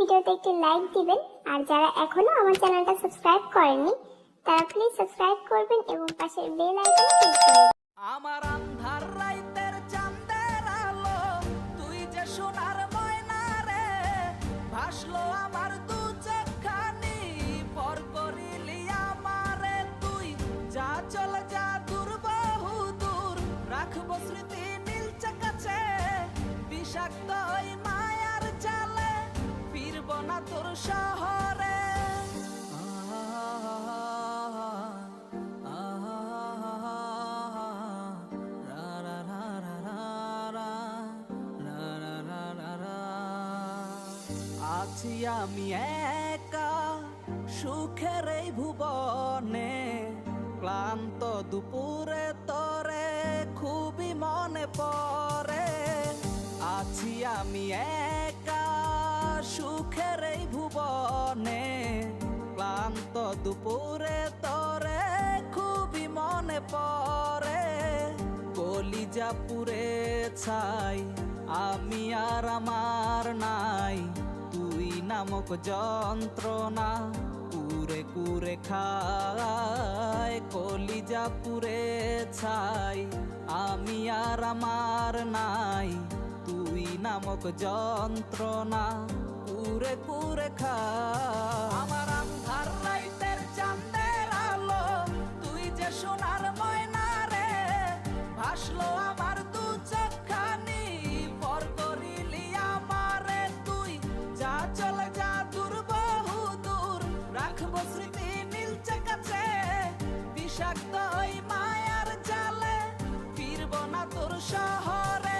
ভিডিওতে একটি লাইক দিবেন। আর যারা এখনো আমার চ্যানেলটা সাবস্ক্রাইব করেননি তারা প্লিজ সাবস্ক্রাইব করবেন এবং পাশের বেল আইকনে ক্লিক করবেন। আমার আন্ধার রাইতের চাঁদের আলো, তুই যে সোনার ময়না রে, ভাসলো আমার দু চোখখানি, পর করিলি আমারে তুই। যা চল যা দূর বহু দূর, রাখবো স্মৃতি নীলচে কাছে, বিষাক্ত ওই মায়ার জালে ফিরবো না তোর শহরে। আছি আমি একা সুখের এই ভুবনে, ক্লান্ত দুপুরে তোরে খুবই মনে পড়ে। আছি আমি একা সুখের এই ভুবনে, ক্লান্ত দুপুরে তোরে খুবই মনে পড়ে। কলিজা পুড়ে ছাই আমি আর আমার নাই, তুই নামক যন্ত্রণা কুরে কুরে খায়। কলিজা পুড়ে ছাই আমি আর আমার নাই, তুই নামক যন্ত্রণা কুরে কুরে খায়। আমার আন্ধার রাইতের চাঁদের আলো, তুই যে সোনার ময়না রে, ভাসলো আমার দু চোখখানি, পর করিলি আমারে তুই। যা চলে যা দূর বহু দূর, রাখবো স্মৃতি নীলচে কাছে, বিষাক্ত ওই মায়ার জালে ফিরবো না তোর শহরে।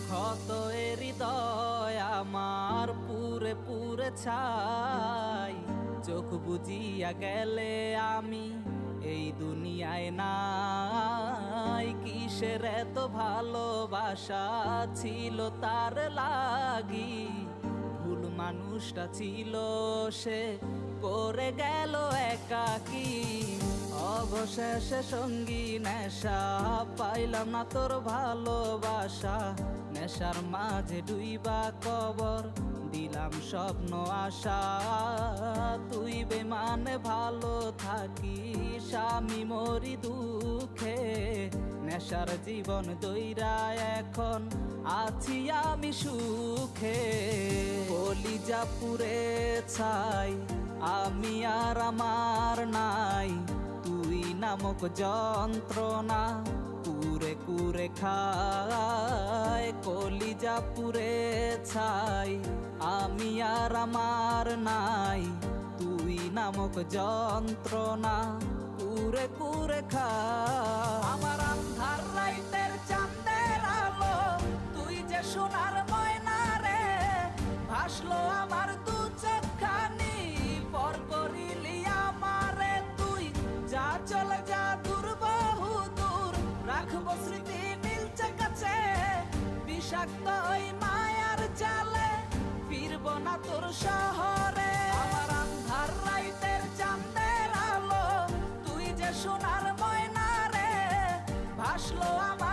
ক্ষত এ হৃদয় আমার পুরে পুরে ছাই, চোখ বুজিয়া গেলে আমি এই দুনিয়ায় নাই। কিসের এত ভালোবাসা ছিল তার লাগি, ভুল মানুষটা ছিল সে করে গেল একাকী। অবশেষে সঙ্গী নেশা পাইলাম না তোর ভালোবাসা, নেশার মাঝে ডুইবা কবর দিলাম স্বপ্ন আশা। তুই বেমানে ভালো থাকিস আমি মরি দুঃখে, নেশার জীবন দইরা এখন আছি আমি সুখে। কলিজা পুড়ে ছাই আমি আর আমার নাই, তুই নামক যন্ত্রণা কুরে কুরে খায়। কলিজা পুড়ে ছাই আমি আর আমার নাই, তুই নামক যন্ত্রণা কুরে কুরে খায়। আমার আন্ধার রাইতের চাঁদের আলো, তুই যে সোনার ময়না রে, ভাসলো আমার দু চোখখানি, পর করিলি আমারে তুই। যা চলে যা দূর বহু দূর, রাখবো স্মৃতি নীলচে কাছে, বিষাক্ত ওই মায়ার জালে ফিরবো না তোর শহরে। আমার আন্ধার রাইতের চাঁদের আলো, তুই যে সোনার ময়না রে, ভাসলো আমার